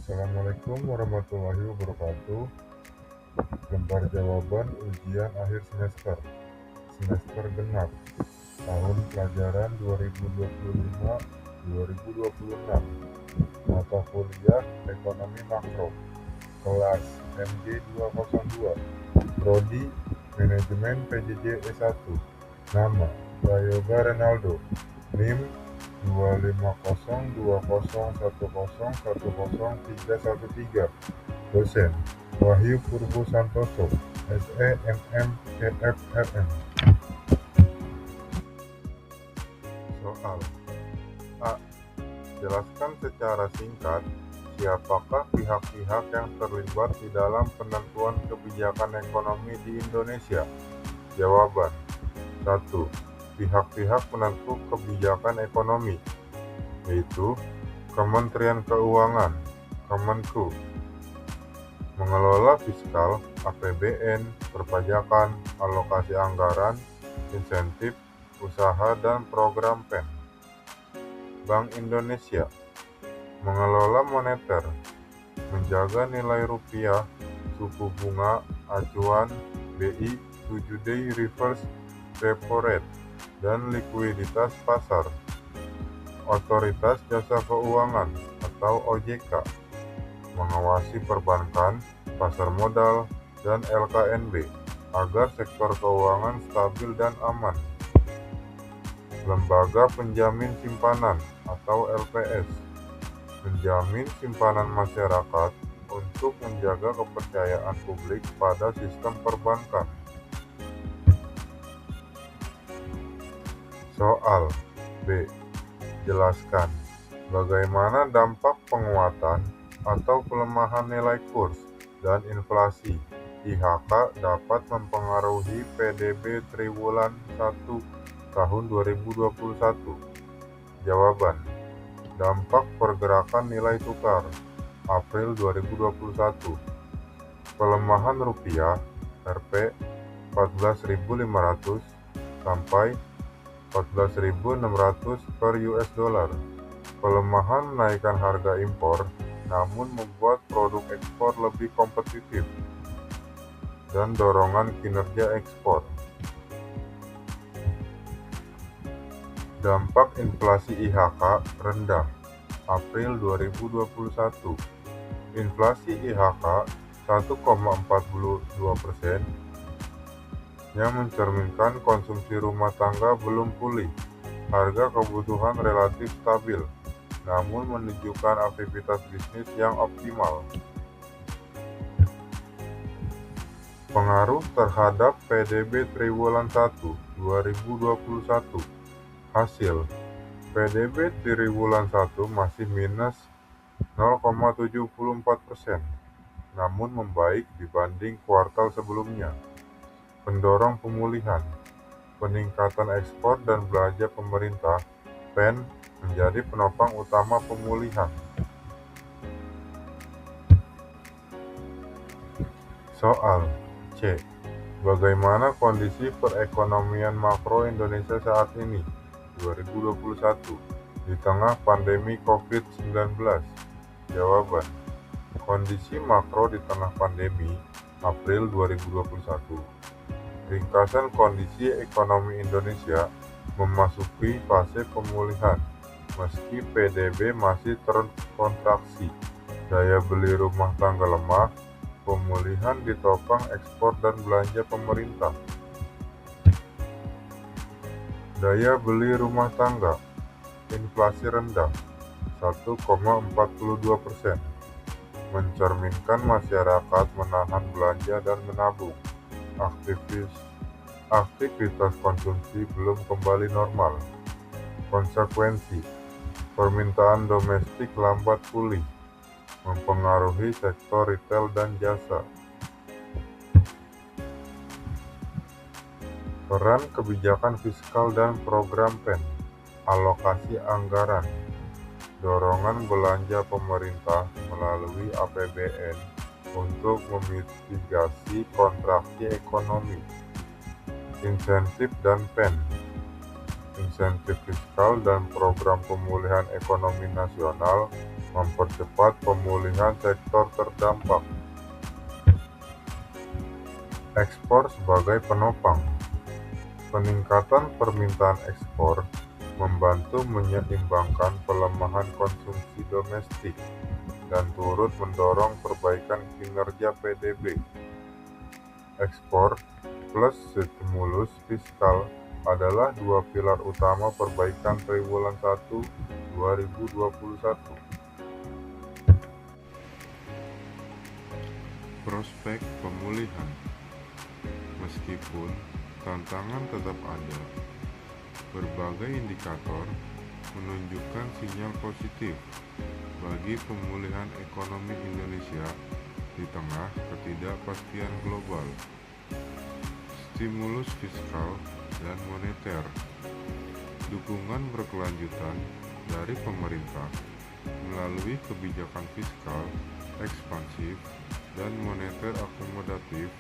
Assalamualaikum warahmatullahi wabarakatuh. Lembar jawaban ujian akhir semester genap, tahun pelajaran 2025-2026. Mata kuliah Ekonomi Makro, kelas MG 202, Prodi Manajemen PJJ S1. Nama Prayoga Renaldo, NIM 25020101013. Dosen Wahyu Purbo Santoso, SEMM KFRM. Soal A. Jelaskan secara singkat siapakah pihak-pihak yang terlibat di dalam penentuan kebijakan ekonomi di Indonesia. Jawaban 1. Pihak-pihak penentu kebijakan ekonomi, yaitu Kementerian Keuangan, Kemenku, mengelola fiskal, APBN, perpajakan, alokasi anggaran, insentif, usaha dan program PEN. Bank Indonesia, mengelola moneter, menjaga nilai rupiah, suku bunga, acuan, BI, 7-day reverse repo rate, dan likuiditas pasar. Otoritas Jasa Keuangan atau OJK, mengawasi perbankan, pasar modal, dan LKNB agar sektor keuangan stabil dan aman. Lembaga Penjamin Simpanan atau LPS, menjamin simpanan masyarakat untuk menjaga kepercayaan publik pada sistem perbankan. Soal B. Jelaskan bagaimana dampak penguatan atau pelemahan nilai kurs dan inflasi IHK dapat mempengaruhi PDB triwulan 1 tahun 2021. Jawaban. Dampak pergerakan nilai tukar April 2021. Pelemahan rupiah Rp 14.500 sampai 14.600 per US dollar. Pelemahan menaikkan harga impor namun membuat produk ekspor lebih kompetitif dan dorongan kinerja ekspor. Dampak inflasi IHK rendah April 2021. Inflasi IHK 1,42% yang mencerminkan konsumsi rumah tangga belum pulih. Harga kebutuhan relatif stabil, namun menunjukkan aktivitas bisnis yang optimal. Pengaruh terhadap PDB triwulan 1 2021. Hasil PDB triwulan 1 masih minus 0,74%, namun membaik dibanding kuartal sebelumnya. Pendorong pemulihan, peningkatan ekspor dan belanja pemerintah PEN menjadi penopang utama pemulihan. Soal C. Bagaimana kondisi perekonomian makro Indonesia saat ini, 2021, di tengah pandemi COVID-19? Jawaban. Kondisi makro di tengah pandemi, April 2021. Ringkasan kondisi ekonomi Indonesia memasuki fase pemulihan, meski PDB masih terkontraksi. Daya beli rumah tangga lemah, pemulihan ditopang ekspor dan belanja pemerintah. Daya beli rumah tangga, inflasi rendah, 1,42%, mencerminkan masyarakat menahan belanja dan menabung. Aktivitas konsumsi belum kembali normal. Konsekuensi, permintaan domestik lambat pulih, mempengaruhi sektor retail dan jasa. Peran kebijakan fiskal dan program PEN, alokasi anggaran, dorongan belanja pemerintah melalui APBN untuk memitigasi kontraksi ekonomi. Insentif dan PEN, insentif fiskal dan program pemulihan ekonomi nasional mempercepat pemulihan sektor terdampak. Ekspor sebagai penopang. Peningkatan permintaan ekspor membantu menyeimbangkan pelemahan konsumsi domestik dan turut mendorong perbaikan kinerja PDB. Ekspor plus stimulus fiskal adalah dua pilar utama perbaikan triwulan 1 2021. Prospek pemulihan. Meskipun tantangan tetap ada, berbagai indikator menunjukkan sinyal positif bagi pemulihan ekonomi Indonesia di tengah ketidakpastian global. Stimulus fiskal dan moneter. Dukungan berkelanjutan dari pemerintah melalui kebijakan fiskal ekspansif dan moneter akomodatif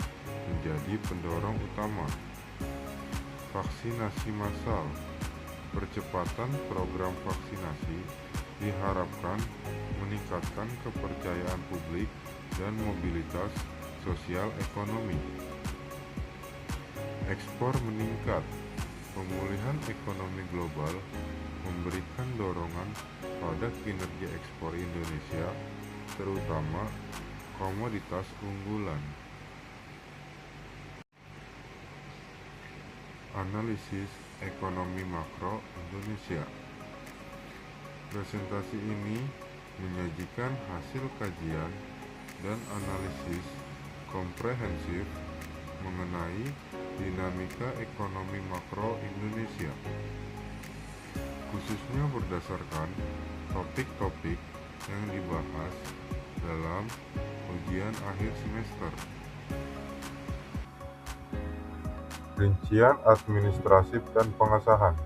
menjadi pendorong utama. Vaksinasi massal. Percepatan program vaksinasi diharapkan meningkatkan kepercayaan publik dan mobilitas sosial ekonomi. Ekspor meningkat. Pemulihan ekonomi global memberikan dorongan pada kinerja ekspor Indonesia, terutama komoditas unggulan. Analisis ekonomi makro Indonesia. Presentasi ini menyajikan hasil kajian dan analisis komprehensif mengenai dinamika ekonomi makro Indonesia, khususnya berdasarkan topik-topik yang dibahas dalam ujian akhir semester. Rincian administrasi dan pengesahan.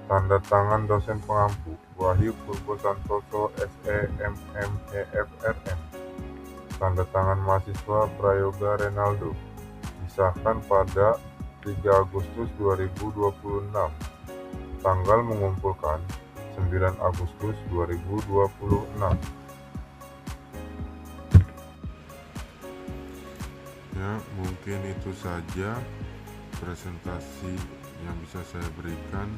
Tanda tangan dosen pengampu Wahyu Purbo Santoso SE MM EFRM. Tanda tangan mahasiswa Prayoga Renaldo. Disahkan pada 3 Agustus 2026. Tanggal mengumpulkan 9 Agustus 2026. Ya, mungkin itu saja presentasi yang bisa saya berikan.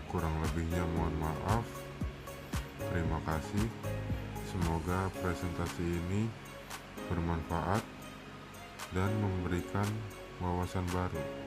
Kurang lebihnya mohon maaf. Terima kasih. Semoga presentasi ini bermanfaat dan memberikan wawasan baru.